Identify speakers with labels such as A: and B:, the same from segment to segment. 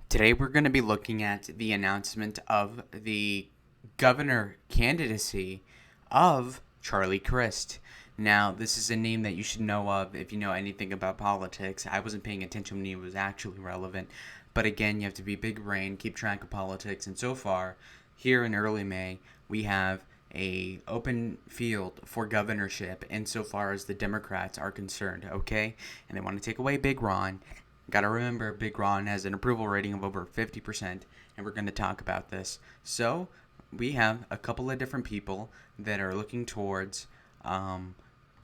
A: Today we're going to be looking at the announcement of the governor candidacy of Charlie Crist. Now, this is a name that you should know of if you know anything about politics. I wasn't paying attention when he was actually relevant, but again, you have to be big brain, keep track of politics, and so far, here in early May, we have a open field for governorship insofar as the Democrats are concerned, okay? And they want to take away Big Ron. Gotta remember, Big Ron has an approval rating of over 50%, and we're going to talk about this. So, we have a couple of different people that are looking towards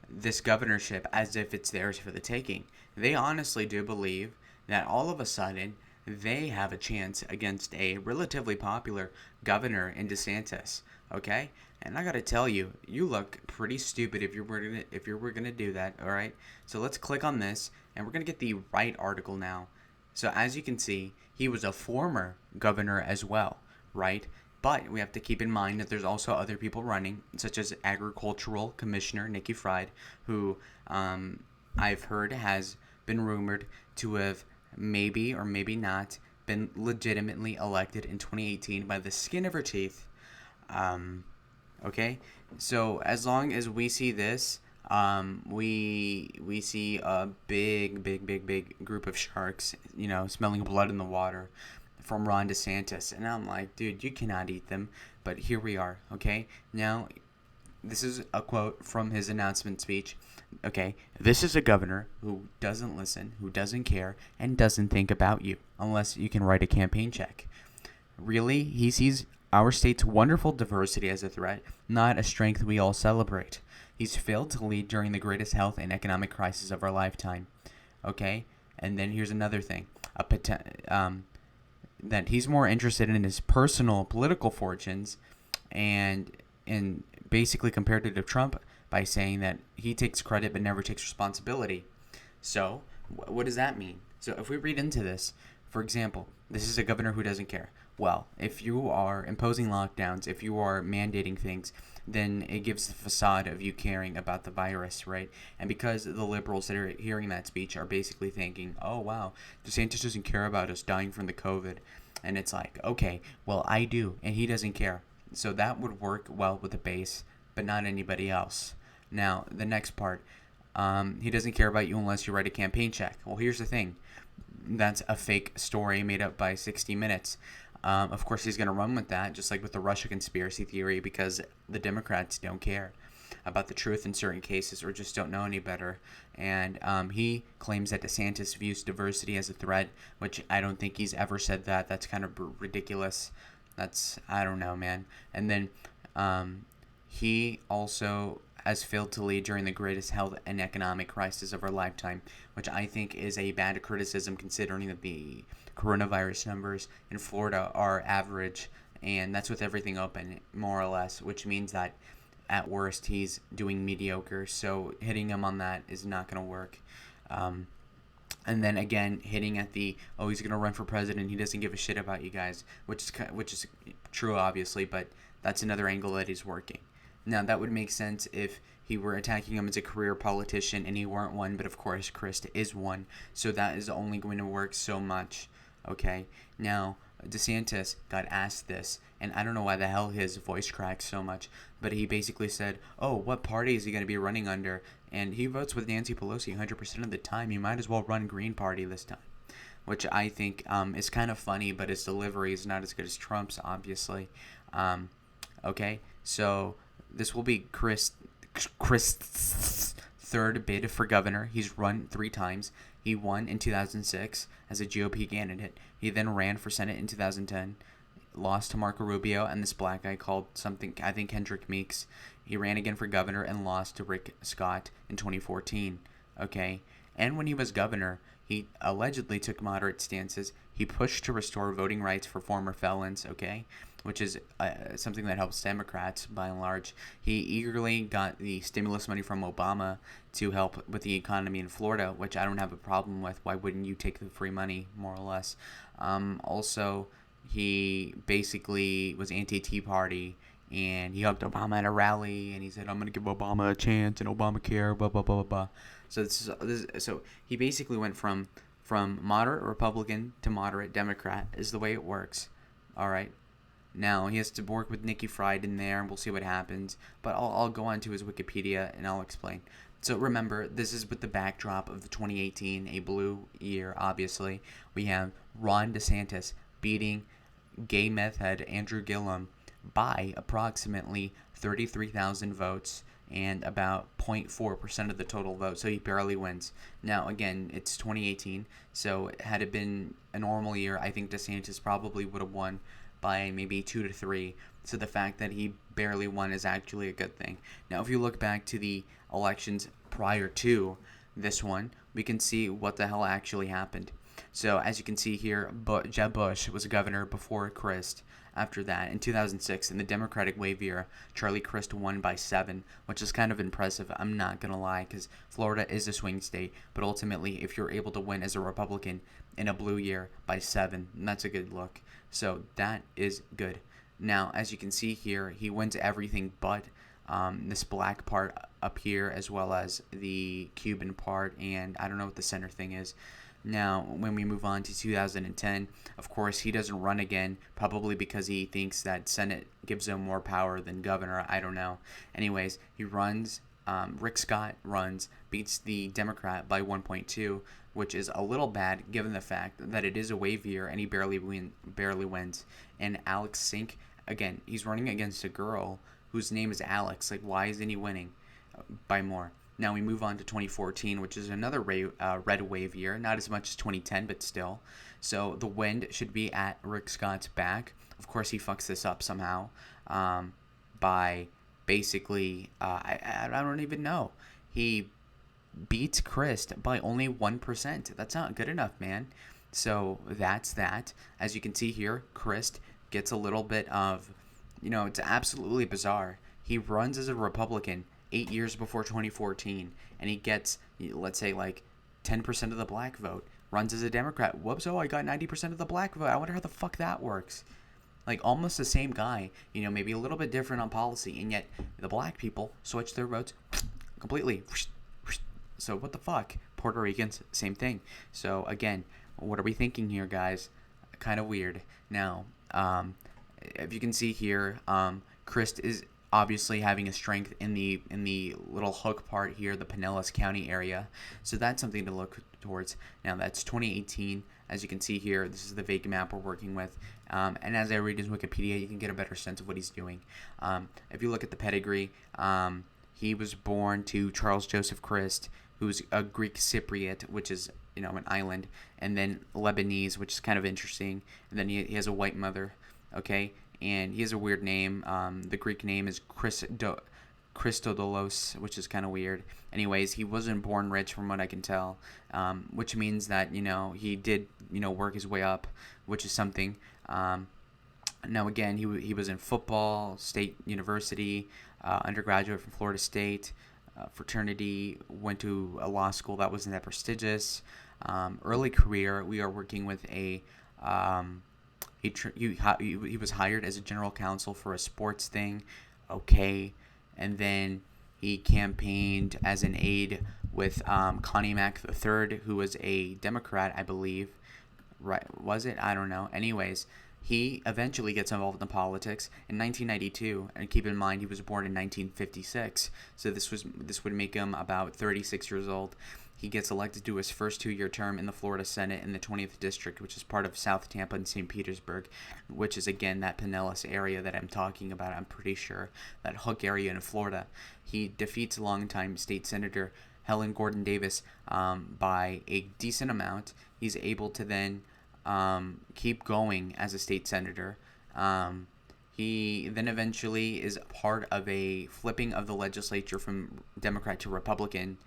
A: this governorship as if it's theirs for the taking. They honestly do believe that all of a sudden they have a chance against a relatively popular governor in Desantis. Okay, and I gotta tell you, you look pretty stupid if you were gonna do that. All right, so let's click on this, and we're gonna get the right article now. So as you can see, he was a former governor as well, right? But we have to keep in mind that there's also other people running, such as Agricultural Commissioner Nikki Fried, who I've heard has been rumored to have maybe or maybe not been legitimately elected in 2018 by the skin of her teeth. Okay, so as long as we see this, we see a big group of sharks, smelling blood in the water from Ron DeSantis, and I'm like, dude, you cannot eat them. But here we are. Okay, now this is a quote from his announcement speech. Okay, this is a governor who doesn't listen, who doesn't care, and doesn't think about you unless you can write a campaign check. Really, he sees our state's wonderful diversity as a threat, not a strength we all celebrate. He's failed to lead during the greatest health and economic crisis of our lifetime. Okay, and then here's another thing: that he's more interested in his personal political fortunes, and basically compared it to Trump by saying that he takes credit but never takes responsibility. So, what does that mean? So, if we read into this, for example, this is a governor who doesn't care. Well, if you are imposing lockdowns, if you are mandating things, then it gives the facade of you caring about the virus, right? And because the liberals that are hearing that speech are basically thinking, oh, wow, DeSantis doesn't care about us dying from the COVID. And it's like, okay, well, I do, and he doesn't care. So that would work well with the base, but not anybody else. Now, the next part, he doesn't care about you unless you write a campaign check. Well, here's the thing. That's a fake story made up by 60 Minutes. Of course, he's going to run with that, just like with the Russia conspiracy theory, because the Democrats don't care about the truth in certain cases or just don't know any better. And he claims that DeSantis views diversity as a threat, which I don't think he's ever said that. That's kind of ridiculous. I don't know, man. And then he also has failed to lead during the greatest health and economic crisis of our lifetime, which I think is a bad criticism considering that the coronavirus numbers in Florida are average, and that's with everything open, more or less, which means that at worst he's doing mediocre. So hitting him on that is not going to work. And then again, hitting at the he's going to run for president. He doesn't give a shit about you guys, which is true, obviously, but that's another angle that he's working. Now, that would make sense if he were attacking him as a career politician and he weren't one, but of course, Crist is one. So that is only going to work so much. Okay, now, DeSantis got asked this, and I don't know why the hell his voice cracked so much, but he basically said, oh, what party is he going to be running under? And he votes with Nancy Pelosi 100% of the time. You might as well run Green Party this time, which I think is kind of funny, but his delivery is not as good as Trump's, obviously. Okay, so this will be Crist's third bid for governor. He's run 3 times. He won in 2006 as a GOP candidate. He then ran for Senate in 2010, lost to Marco Rubio and this black guy called something, I think Kendrick Meeks. He ran again for governor and lost to Rick Scott in 2014. Okay, and when he was governor, he allegedly took moderate stances. He pushed to restore voting rights for former felons, okay, which is something that helps Democrats by and large. He eagerly got the stimulus money from Obama to help with the economy in Florida, which I don't have a problem with. Why wouldn't you take the free money, more or less? Also, he basically was anti-Tea Party, and he hugged Obama at a rally, and he said, I'm going to give Obama a chance, and Obamacare, blah, blah, blah, blah, blah. So he basically went from from moderate Republican to moderate Democrat is the way it works. All right. Now, he has to work with Nikki Fried in there, and we'll see what happens. But I'll go on to his Wikipedia, and I'll explain. So remember, this is with the backdrop of the 2018, a blue year, obviously. We have Ron DeSantis beating gay meth head Andrew Gillum by approximately 33,000 votes and about 0.4% of the total vote. So he barely wins. Now, again, it's 2018, so had it been a normal year, I think DeSantis probably would have won by maybe 2 to 3. So the fact that he barely won is actually a good thing. Now, if you look back to the elections prior to this one, we can see what the hell actually happened. So as you can see here, Jeb Bush was governor before Crist. After that, in 2006, in the Democratic wave year, Charlie Crist won by 7, which is kind of impressive. I'm not going to lie, because Florida is a swing state. But ultimately, if you're able to win as a Republican in a blue year by 7, that's a good look. So that is good. Now, as you can see here, he wins everything but this black part up here, as well as the Cuban part, and I don't know what the center thing is. Now, when we move on to 2010, of course, he doesn't run again, probably because he thinks that Senate gives him more power than governor. I don't know. Anyways, he runs. Rick Scott runs, beats the Democrat by 1.2, which is a little bad given the fact that it is a wave year and he barely wins. And Alex Sink, again, he's running against a girl whose name is Alex. Like, why isn't he winning by more? Now we move on to 2014, which is another red wave year. Not as much as 2010, but still. So the wind should be at Rick Scott's back. Of course, he fucks this up somehow by basically, I don't even know. He beats Crist by only 1%. That's not good enough, man. So that's that. As you can see here, Crist gets a little bit of, it's absolutely bizarre. He runs as a Republican 8 years before 2014, and he gets, let's say, like 10% of the black vote. Runs as a Democrat. Whoops, I got 90% of the black vote. I wonder how the fuck that works. Like, almost the same guy, maybe a little bit different on policy, and yet the black people switch their votes completely. So what the fuck? Puerto Ricans, same thing. So again, what are we thinking here, guys? Kind of weird. Now, if you can see here, Crist is obviously having a strength in the little hook part here, the Pinellas County area. So that's something to look towards. Now that's 2018. As you can see here, this is the vague map we're working with. And as I read his Wikipedia, you can get a better sense of what he's doing. If you look at the pedigree, he was born to Charles Joseph Crist, who's a Greek Cypriot, which is an island, and then Lebanese, which is kind of interesting. And then he has a white mother. Okay. And he has a weird name. The Greek name is Christodoulos, which is kind of weird. Anyways, he wasn't born rich from what I can tell, which means that, he did, work his way up, which is something. Now, again, he was in football, State University, undergraduate from Florida State, fraternity, went to a law school that wasn't that prestigious. Early career, we are working with a... He was hired as a general counsel for a sports thing, okay, and then he campaigned as an aide with Connie Mack III, who was a Democrat, I believe. Right? Was it? I don't know. Anyways, he eventually gets involved in politics in 1992, and keep in mind he was born in 1956, so this would make him about 36 years old. He gets elected to his first 2-year term in the Florida Senate in the 20th District, which is part of South Tampa and St. Petersburg, which is, again, that Pinellas area that I'm talking about, I'm pretty sure, that hook area in Florida. He defeats longtime state senator Helen Gordon Davis by a decent amount. He's able to then keep going as a state senator. He then eventually is part of a flipping of the legislature from Democrat to Republican,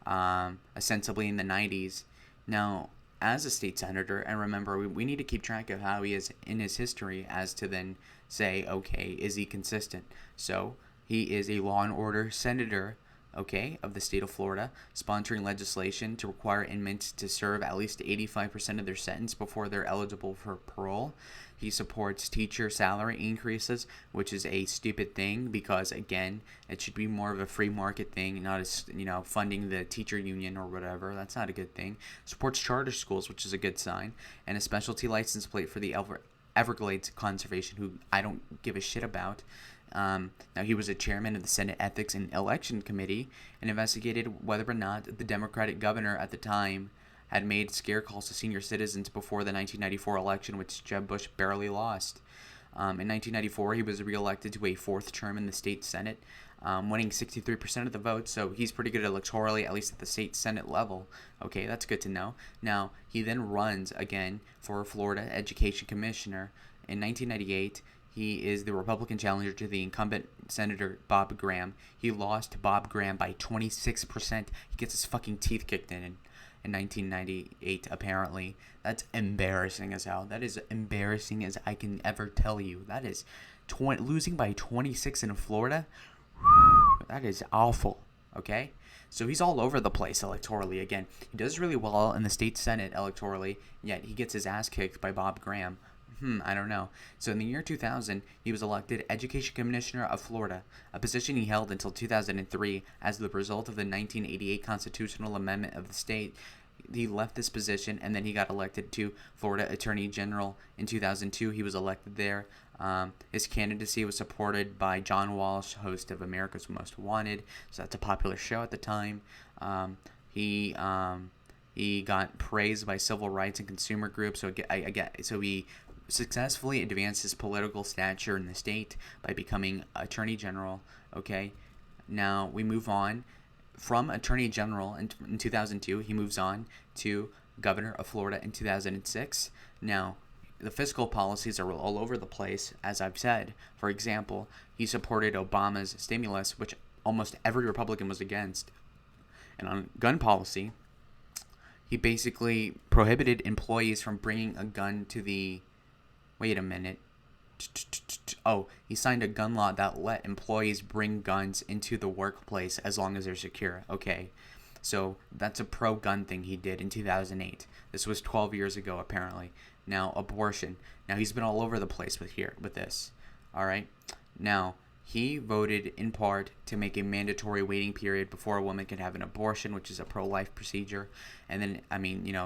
A: ostensibly in the 90s. Now, as a state senator, and remember, we need to keep track of how he is in his history as to then say, okay, is he consistent? So he is a law and order senator okay, of the state of Florida, sponsoring legislation to require inmates to serve at least 85% of their sentence before they're eligible for parole. He supports teacher salary increases, which is a stupid thing because, again, it should be more of a free market thing, not as, funding the teacher union or whatever. That's not a good thing. Supports charter schools, which is a good sign, and a specialty license plate for the Everglades Conservation, who I don't give a shit about. Now, he was a chairman of the Senate Ethics and Election Committee and investigated whether or not the Democratic governor at the time had made scare calls to senior citizens before the 1994 election, which Jeb Bush barely lost. In 1994, he was reelected to a fourth term in the state Senate, winning 63% of the votes, so he's pretty good electorally, at least at the state Senate level. Okay, that's good to know. Now, he then runs again for Florida Education Commissioner. In 1998, he is the Republican challenger to the incumbent Senator Bob Graham. He lost to Bob Graham by 26%. He gets his fucking teeth kicked in 1998, apparently. That's embarrassing as hell. That is embarrassing as I can ever tell you. That is losing by 26 in Florida. That is awful, okay? So he's all over the place electorally. Again, he does really well in the state Senate electorally, yet he gets his ass kicked by Bob Graham. I don't know. So in the year 2000, he was elected Education Commissioner of Florida, a position he held until 2003 as the result of the 1988 constitutional amendment of the state. He left this position and then he got elected to Florida Attorney General in 2002. He was elected there. His candidacy was supported by John Walsh, host of America's Most Wanted. So that's a popular show at the time. He got praised by civil rights and consumer groups. So he successfully advanced his political stature in the state by becoming Attorney General. Okay, now we move on from Attorney General in 2002. He moves on to Governor of Florida in 2006. Now, the fiscal policies are all over the place, as I've said. For example, he supported Obama's stimulus, which almost every Republican was against. And on gun policy, he basically prohibited employees from bringing a gun to the... Wait a minute. Oh, he signed a gun law that let employees bring guns into the workplace as long as they're secure. Okay, so that's a pro-gun thing he did in 2008. This was 12 years ago, apparently. Now, abortion. Now, he's been all over the place with this. All right? Now, he voted in part to make a mandatory waiting period before a woman can have an abortion, which is a pro-life procedure. And then,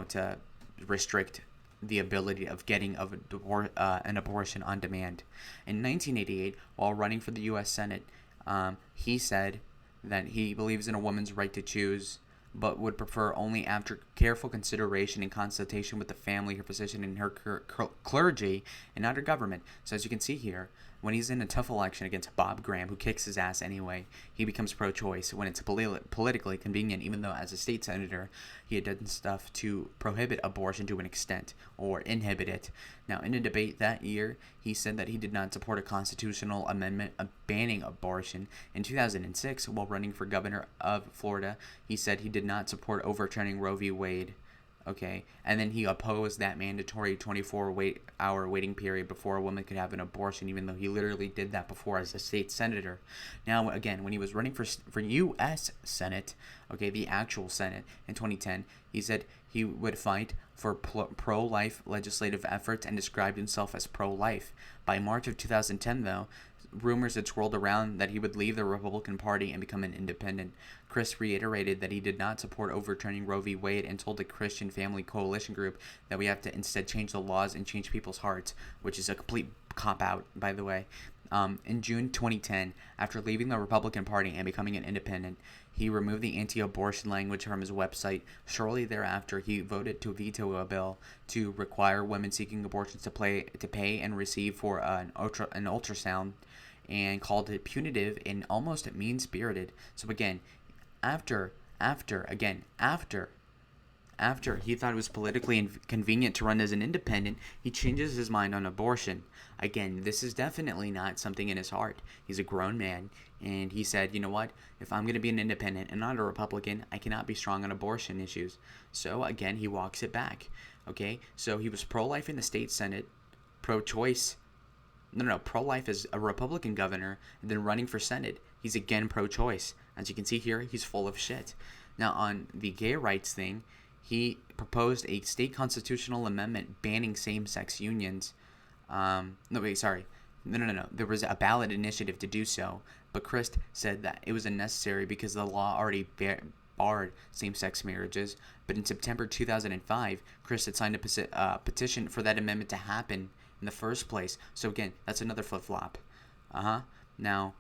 A: to restrict the ability of getting an abortion on demand. In 1988, while running for the U.S. Senate, he said that he believes in a woman's right to choose, but would prefer only after careful consideration and consultation with the family, her physician, and her clergy, and not her government. So as you can see here, when he's in a tough election against Bob Graham, who kicks his ass anyway, he becomes pro-choice when it's politically convenient, even though as a state senator, he had done stuff to prohibit abortion to an extent, or inhibit it. Now, in a debate that year, he said that he did not support a constitutional amendment banning abortion. In 2006, while running for governor of Florida, he said he did not support overturning Roe v. Wade. Okay, and then he opposed that mandatory 24-hour waiting period before a woman could have an abortion, even though he literally did that before as a state senator. Now, again, when he was running for U.S. Senate, okay, the actual Senate in 2010, he said he would fight for pro-life legislative efforts and described himself as pro-life. By March of 2010, though, rumors had swirled around that he would leave the Republican Party and become an independent. Crist reiterated that he did not support overturning Roe v. Wade and told the Christian Family Coalition group that we have to instead change the laws and change people's hearts, which is a complete cop-out, by the way. In June 2010, after leaving the Republican Party and becoming an independent, he removed the anti-abortion language from his website. Shortly thereafter, he voted to veto a bill to require women seeking abortions to pay and receive for an ultrasound, and called it punitive and almost mean-spirited. So again, after he thought it was politically convenient to run as an independent, he changes his mind on abortion. Again, this is definitely not something in his heart. He's a grown man, and he said, you know what, if I'm going to be an independent and not a Republican, I cannot be strong on abortion issues. So again, he walks it back. Okay, so he was pro-life in the state Senate, pro-choice. Pro-life as a Republican governor, and then running for Senate, he's again pro-choice. As you can see here, he's full of shit. Now, on the gay rights thing, he proposed a state constitutional amendment banning same-sex unions. No, wait, sorry. No. There was a ballot initiative to do so, but Crist said that it was unnecessary because the law already barred same-sex marriages. But in September 2005, Crist had signed a petition for that amendment to happen in the first place. So again, that's another flip-flop. Now,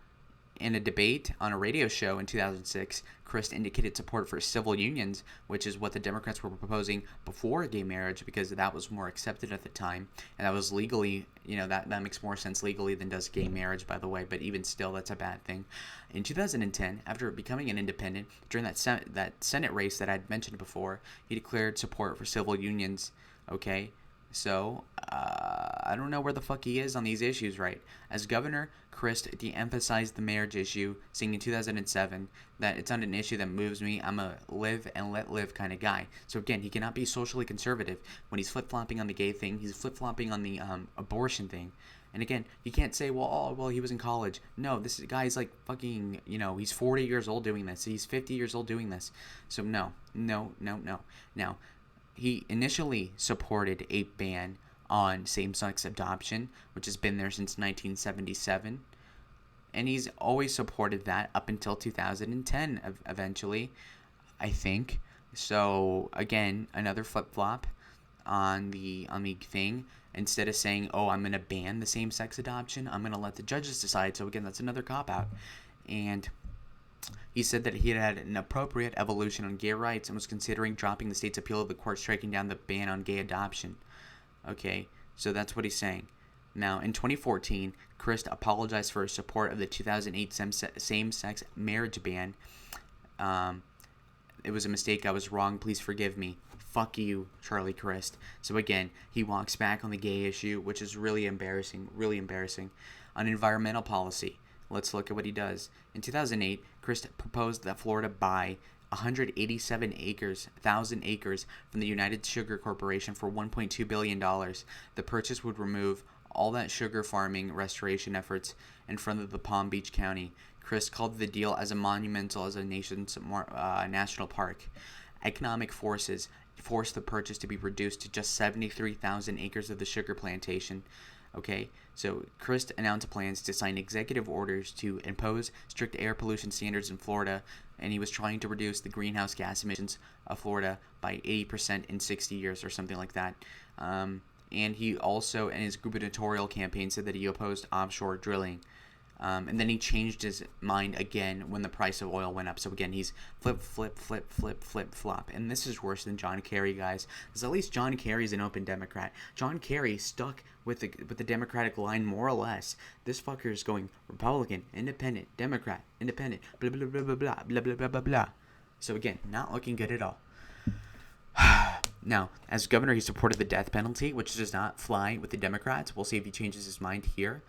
A: in a debate on a radio show in 2006, Crist indicated support for civil unions, which is what the Democrats were proposing before gay marriage, because that was more accepted at the time, and that was legally, that makes more sense legally than does gay marriage, by the way, but even still, that's a bad thing. In 2010, after becoming an independent, during that Senate race that I'd mentioned before, he declared support for civil unions, okay? So, I don't know where the fuck he is on these issues, right? As governor, Crist de-emphasized the marriage issue, saying in 2007 that it's not an issue that moves me. I'm a live and let live kind of guy. So again, he cannot be socially conservative. When he's flip-flopping on the gay thing, he's flip-flopping on the abortion thing. And again, you can't say, well, he was in college. No, this guy's like fucking, he's 40 years old doing this. He's 50 years old doing this. So no. Now, he initially supported a ban on same-sex adoption, which has been there since 1977. And he's always supported that up until 2010, eventually, I think. So, again, another flip-flop on the thing. Instead of saying, I'm going to ban the same-sex adoption, I'm going to let the judges decide. So, again, that's another cop-out. And he said that he had an appropriate evolution on gay rights and was considering dropping the state's appeal of the court striking down the ban on gay adoption. Okay, so that's what he's saying. Now, in 2014, Crist apologized for his support of the 2008 same-sex marriage ban. It was a mistake. I was wrong. Please forgive me. Fuck you, Charlie Crist. So again, he walks back on the gay issue, which is really embarrassing. On environmental policy, let's look at what he does. In 2008, Crist proposed that Florida buy 187,000 acres from the United Sugar Corporation for $1.2 billion. The purchase would remove all that sugar farming restoration efforts in front of the Palm Beach County. Crist called the deal as monumental as a nation's national park. Economic forces forced the purchase to be reduced to just 73,000 acres of the sugar plantation. Okay, so Crist announced plans to sign executive orders to impose strict air pollution standards in Florida, and he was trying to reduce the greenhouse gas emissions of Florida by 80% in 60 years or something like that. And he also, in his gubernatorial campaign, said that he opposed offshore drilling. And then he changed his mind again when the price of oil went up. So again, he's flip-flop. And this is worse than John Kerry, guys. Because at least John Kerry's an open Democrat. John Kerry stuck with the Democratic line more or less. This fucker is going Republican, Independent, Democrat, Independent, blah, blah, blah, blah, blah, blah, blah, blah, blah, blah. So again, not looking good at all. Now, as governor, he supported the death penalty, which does not fly with the Democrats. We'll see if he changes his mind here.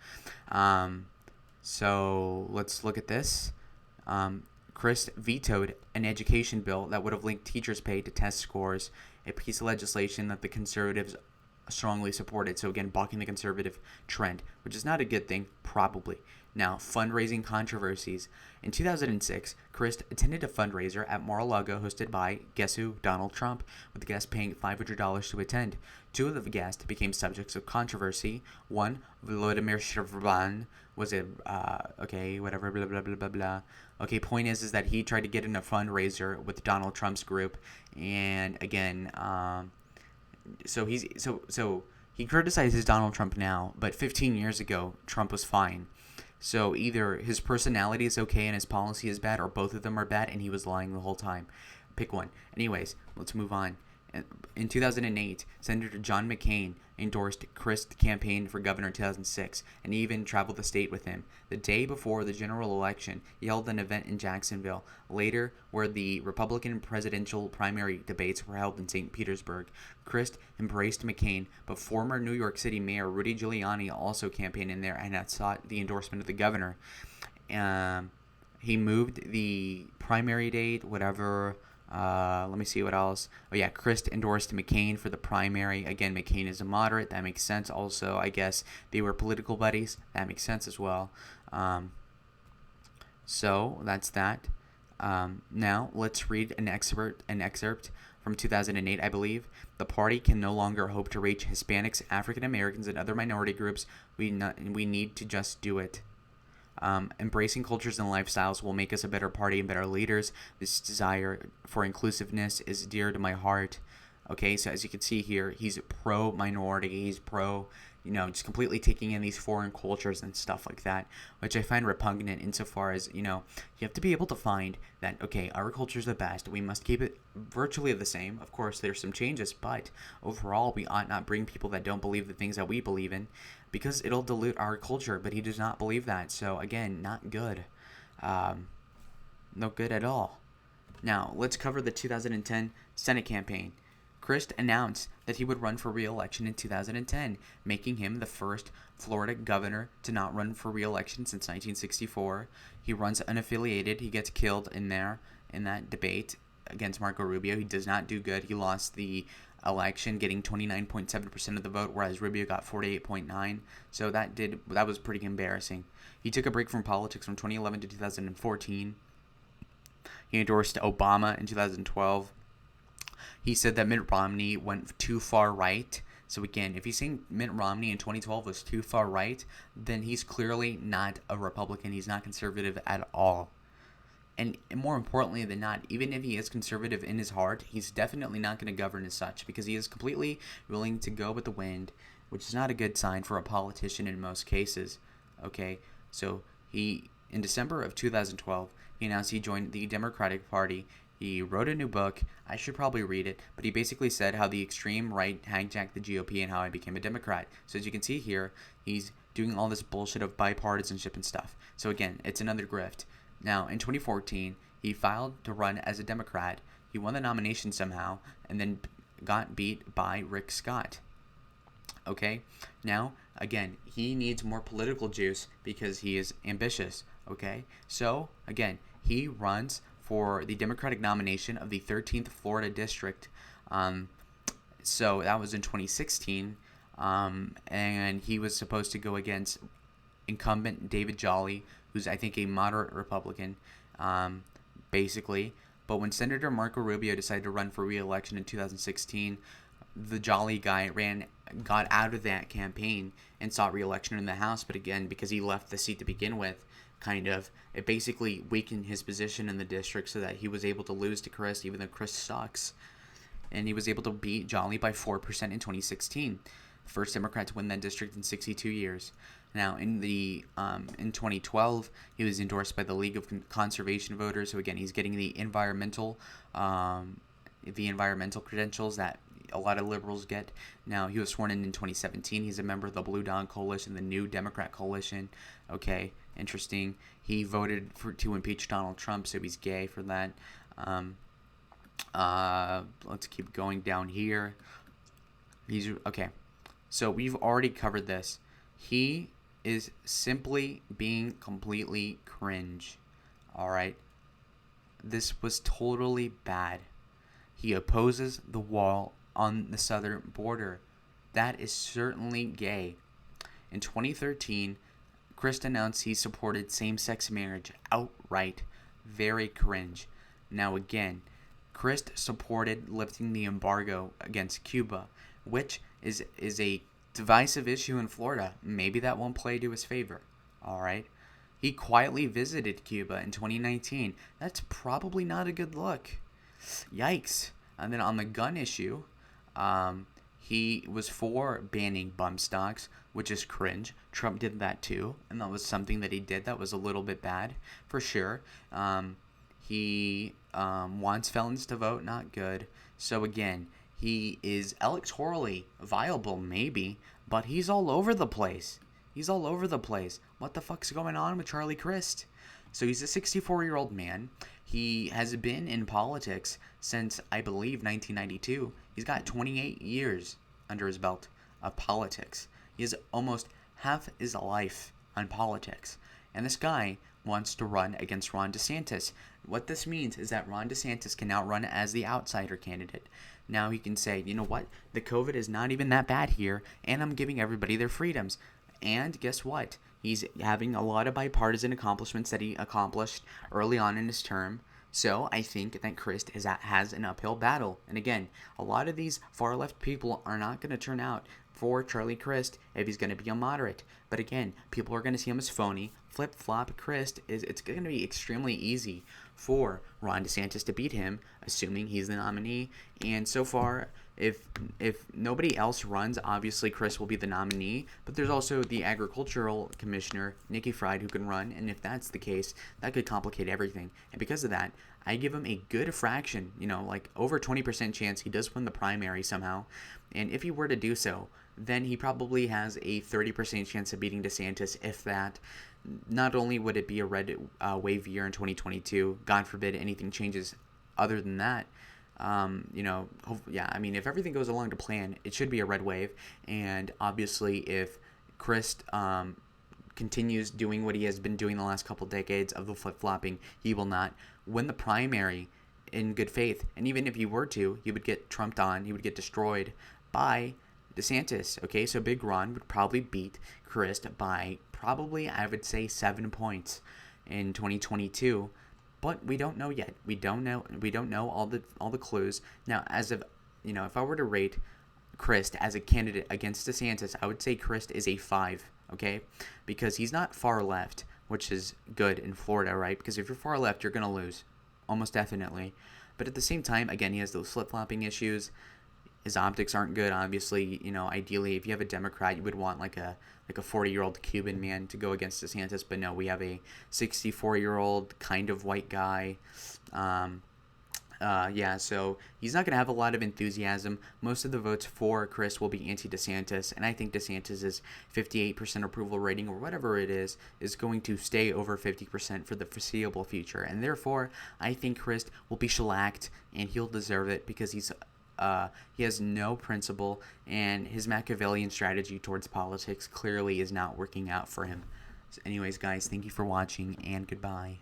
A: So let's look at this. Crist vetoed an education bill that would have linked teachers' pay to test scores, a piece of legislation that the conservatives strongly supported. So again, bucking the conservative trend, which is not a good thing, probably. Now, fundraising controversies. In 2006, Crist attended a fundraiser at Mar-a-Lago hosted by, guess who, Donald Trump, with the guests paying $500 to attend. Two of the guests became subjects of controversy. One, Volodymyr Shevban, was okay, whatever, blah, blah, blah, blah, blah. Okay, point is that he tried to get in a fundraiser with Donald Trump's group, and again, so he criticizes Donald Trump now, but 15 years ago, Trump was fine. So either his personality is okay and his policy is bad, or both of them are bad and he was lying the whole time. Pick one. Anyways, let's move on. In 2008, Senator John McCain endorsed Crist's campaign for governor in 2006 and even traveled the state with him. The day before the general election, he held an event in Jacksonville. Later, where the Republican presidential primary debates were held in St. Petersburg, Crist embraced McCain, but former New York City Mayor Rudy Giuliani also campaigned in there and had sought the endorsement of the governor. He moved the primary date, whatever. Let me see what else. Oh yeah, Crist endorsed McCain for the primary. Again, McCain is a moderate. That makes sense. Also, I guess they were political buddies. That makes sense as well. So that's that. Now, let's read an excerpt from 2008, I believe. The party can no longer hope to reach Hispanics, African Americans, and other minority groups. We need to just do it. Embracing cultures and lifestyles will make us a better party and better leaders. This desire for inclusiveness is dear to my heart. Okay, so as you can see here, he's pro-minority. He's pro, just completely taking in these foreign cultures and stuff like that, which I find repugnant insofar as, you have to be able to find that, okay, our culture is the best. We must keep it virtually the same. Of course, there's some changes, but overall, we ought not bring people that don't believe the things that we believe in because it'll dilute our culture, but he does not believe that. So, again, not good. No good at all. Now, let's cover the 2010 Senate campaign. Crist announced that he would run for re-election in 2010, making him the first Florida governor to not run for re-election since 1964. He runs unaffiliated. He gets killed in that debate against Marco Rubio. He does not do good. He lost the election, getting 29.7% of the vote, whereas Rubio got 48.9%. So that was pretty embarrassing. He took a break from politics from 2011 to 2014. He endorsed Obama in 2012. He said that Mitt Romney went too far right. So again, if he's saying Mitt Romney in 2012 was too far right, then he's clearly not a Republican. He's not conservative at all. And more importantly than not, even if he is conservative in his heart, he's definitely not going to govern as such because he is completely willing to go with the wind, which is not a good sign for a politician in most cases. Okay, so in December of 2012, he announced he joined the Democratic Party. He wrote a new book. I should probably read it, but he basically said how the extreme right hijacked the GOP and how I became a Democrat. So as you can see here, he's doing all this bullshit of bipartisanship and stuff. So again, it's another grift. Now, in 2014, he filed to run as a Democrat. He won the nomination somehow, and then got beat by Rick Scott. Okay? Now, again, he needs more political juice because he is ambitious. Okay? So, again, he runs for the Democratic nomination of the 13th Florida District. So that was in 2016. And he was supposed to go against incumbent David Jolly, who's, I think, a moderate Republican, basically. But when Senator Marco Rubio decided to run for re-election in 2016, the Jolly guy got out of that campaign and sought re-election in the House. But again, because he left the seat to begin with, it basically weakened his position in the district so that he was able to lose to Crist, even though Crist sucks. And he was able to beat Jolly by 4% in 2016. First Democrat to win that district in 62 years. Now, in 2012, he was endorsed by the League of Conservation Voters. So again, he's getting the environmental credentials that a lot of liberals get. Now, he was sworn in 2017. He's a member of the Blue Dog Coalition, the New Democrat Coalition. Okay, interesting. He voted to impeach Donald Trump, so he's gay for that. Let's keep going down here. Okay. So we've already covered this. He is simply being completely cringe. All right. This was totally bad. He opposes the wall on the southern border. That is certainly gay. In 2013, Crist announced he supported same-sex marriage outright. Very cringe. Now again, Crist supported lifting the embargo against Cuba, which is a divisive issue in Florida. Maybe that won't play to his favor. All right. He quietly visited Cuba in 2019. That's probably not a good look. Yikes. And then on the gun issue, he was for banning bump stocks, which is cringe. Trump did that too, and that was something that he did that was a little bit bad, for sure. He wants felons to vote, not good. So again, he is electorally viable, maybe, but he's all over the place. He's all over the place. What the fuck's going on with Charlie Crist? So he's a 64-year-old man. He has been in politics since, I believe, 1992. He's got 28 years under his belt of politics. He has almost half his life on politics. And this guy wants to run against Ron DeSantis. What this means is that Ron DeSantis can now run as the outsider candidate. Now he can say, you know what? The COVID is not even that bad here, and I'm giving everybody their freedoms. And guess what? He's having a lot of bipartisan accomplishments that he accomplished early on in his term. So I think that Crist has an uphill battle. And again, a lot of these far left people are not going to turn out for Charlie Crist if he's going to be a moderate. But again, people are going to see him as phony. Flip-flop Crist it's going to be extremely easy for Ron DeSantis to beat him, assuming he's the nominee. And so far, if nobody else runs, obviously Crist will be the nominee. But there's also the agricultural commissioner, Nikki Fried, who can run. And if that's the case, that could complicate everything. And because of that, I give him a good fraction, like over 20% chance he does win the primary somehow. And if he were to do so, then he probably has a 30% chance of beating DeSantis, if that. Not only would it be a red wave year in 2022, God forbid anything changes other than that, if everything goes along to plan, it should be a red wave. And obviously, if Crist continues doing what he has been doing the last couple decades of the flip-flopping, he will not win the primary in good faith. And even if he were to, he would get trumped on, he would get destroyed by DeSantis. Okay, so Big Ron would probably beat Crist by probably, I would say, 7 points in 2022. But we don't know yet. We don't know all the clues. Now, as of, if I were to rate Crist as a candidate against DeSantis, I would say Crist is a 5, okay? Because he's not far left, which is good in Florida, right? Because if you're far left, you're going to lose, almost definitely. But at the same time, again, he has those flip-flopping issues. His optics aren't good, obviously. Ideally, if you have a Democrat, you would want like a 40-year-old Cuban man to go against DeSantis. But no, we have a 64-year-old kind of white guy. So he's not going to have a lot of enthusiasm. Most of the votes for Crist will be anti-DeSantis, and I think DeSantis' 58% approval rating, or whatever it is going to stay over 50% for the foreseeable future. And therefore, I think Crist will be shellacked, and he'll deserve it because he has no principle, and his Machiavellian strategy towards politics clearly is not working out for him. So anyways, guys, thank you for watching, and goodbye.